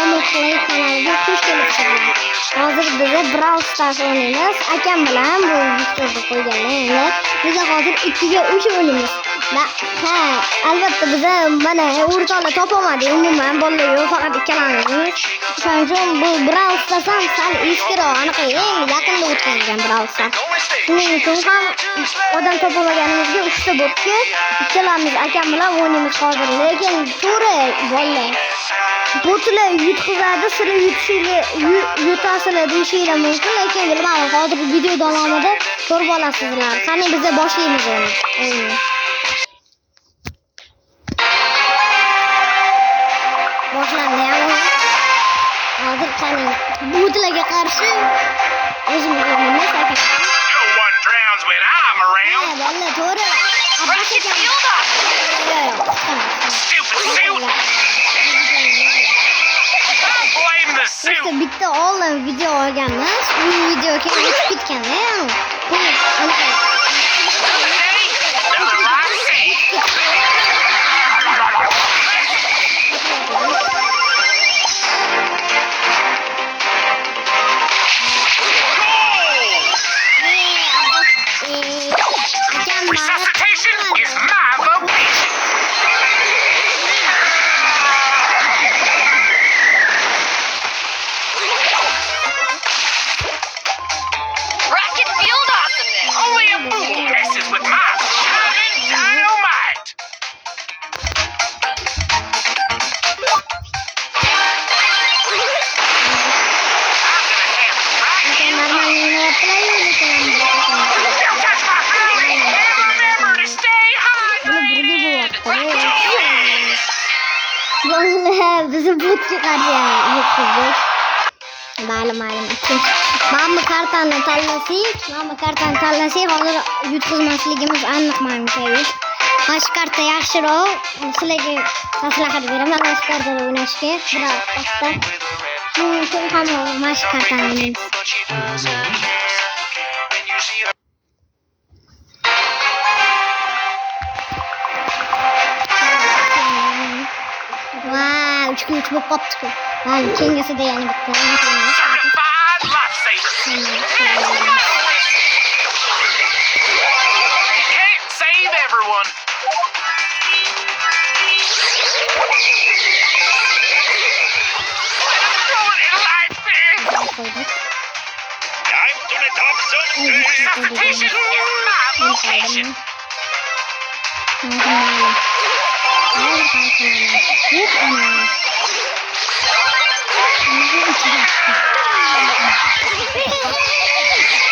Play kanaliga xush kelibsizlar. Hozir biz Brawl Stars o'ynaymiz. Akam bilan bu videoga qo'yganlar. Biz hozir 2 ga 3 o'ynaymiz. Ha, albatta biz mana o'rtoqlar topolmadik. Umuman bolalar yo'q, faqat ikkalamiz. Shuning uchun bu Brawl Stars ham sal eskiroq, aniq yaqinda o'tgan Brawl Stars. Shuning uchun ham odam topolmaganimizga 3 ta botga ikkalamiz akam bilan o'ynaymiz hozir. Lekin to'g'ri bolalar botlar yutqizadi, sira yutasizlar deyishinglar mumkin, lekin bilmadim, hozir video davomida ko'rib olasizlar. Qani biz boshlaymiz uni. Boshlandi ham. Hozir qani botlarga qarshi o'zimiz o'ynaymiz aka. Balla to'g'ri. Işte bitta oldin video olganmiz. Bu videoga o'tib ketganda ham. Resuscitation is my vocation. Rocket field awesomeness. Only a fool messes with my shining dynamite. Bizi bot chiqargan yo'q. Ma'lum. Mana kartani tanlasak, hozir yutqizmasligimiz aniq menimcha. Mana karta yaxshiroq. Sizlarga maslahat beraman, mana kartada o'ynashga. Shuning uchun ham mana kartani o'ynaymiz. Wow, 3 bo'lib qopti. Mana kengasida yana bitta. Certified lifesaver. Can't save everyone. Time to let off some steam. Resuscitation is my vocation.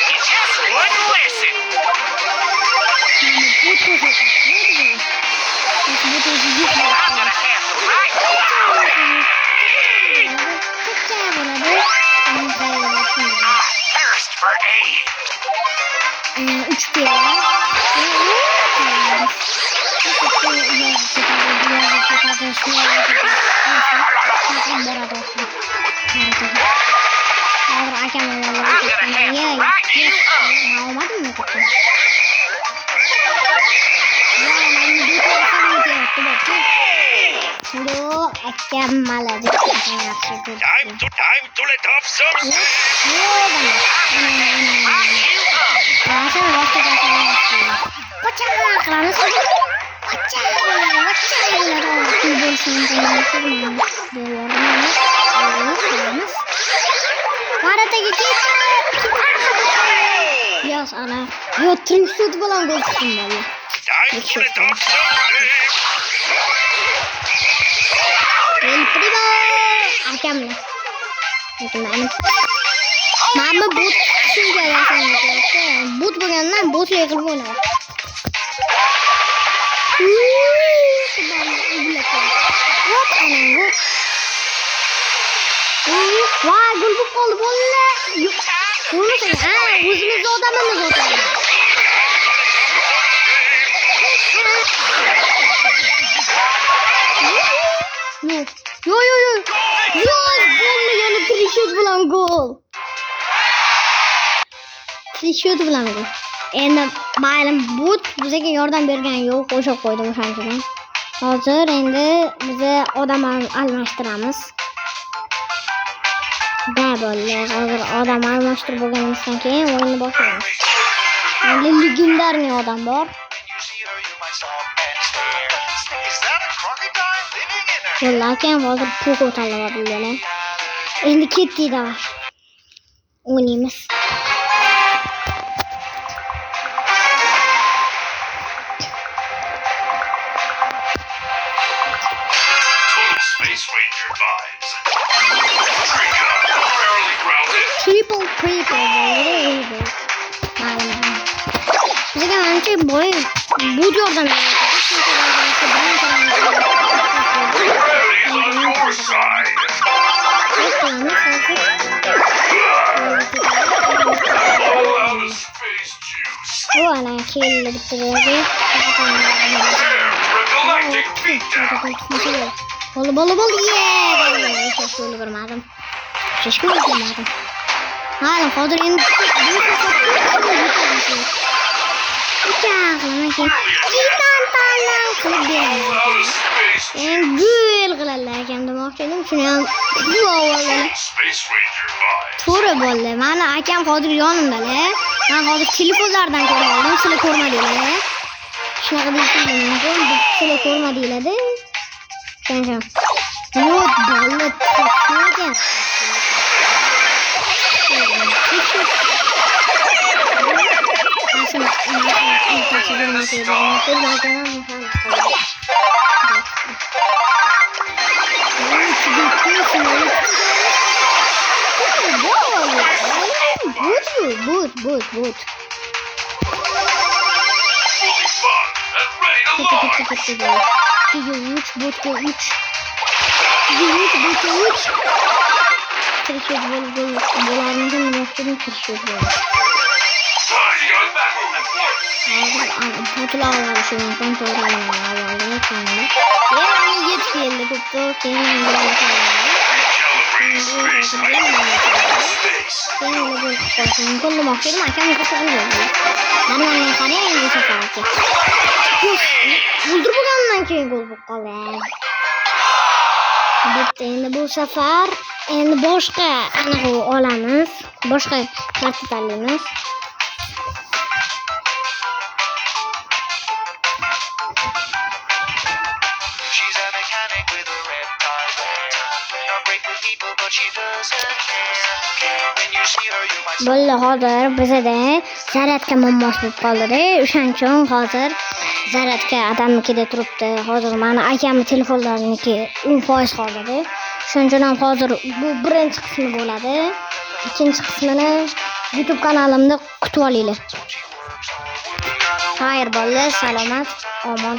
You just wouldn't listen. I'm gonna have to right thirst for aid. 3 kere. Time to let off some steam. Yes, ana. Yo, trickshot bilan gol chiqdim mana. Time to let off some steam. El primo. Akamni. Mana bot shunga yaqin. Bot bo'lgandan botga qilib o'ynayman. Vay, gol bo'lib qoldi bolalar. Ko'rmasang, o'zimiz odamimiz o'tadi. Yo. Golni yana trickshot bilan gol. Trickshot bilan gol. Endi ma'lum bot bizga yordam bergan yo'q, qo'shib qo'ydim o'shandan. Hozir endi biz odam almashtiramiz. Da bo'ldi. Hozir odam almashtirib bo'lganimizdan keyin o'yinni boshlaymiz. Endi legendarniy odam bor. Lekin hozir Poco tanlayaptilar. Endi ketdik davay. O'ynaymiz. Space Ranger vibes. Temporarily grounded. Triple. Bizga ancha boy bu yordam beradi. Gravity is on your side. All out of space juice. Bu ana keldi bitirdi. For a galactic beatdown. Bol ye. Hiç öyle görmedim. Hiç görmedim. Hala hozir endi All out of space juice. gül qiladilar ekan demoqchi edim. Shuni ham bu avvaldan Space Ranger vibes. to'g'ri bo'ldi. Mana akam hozir yonimdalar. Men hozir telefonlardan ko'rib oldim. Sizlar ko'rmadinglar. Shunaqa deyishim mumkin. Sizlar ko'rmadinglar-da. Shuning Not bola ekan. Boot. Fully fun and ready to launch. Charging on battle and force. Recalibrate space. Endi bu safar boshqa anaqa olamiz. Boshqa karta tanlaymiz. She's a mechanic with a red carpet. Not great with people, but she doesn't care. When you see her, you might Bo'ldi, hozir bizada zaryadka muammosi bo'lib qoldi. O'shaning uchun hozir zaryadka adamnikida turibdi. Hozir meni akamning telefonlariniki 10% qoldi. Shuning uchun ham hozir bu birinchi qismi bo'ladi. Ikkinchi qismini YouTube kanalimda kutib olinglar. Xayr bo'ldi, salomat, omon.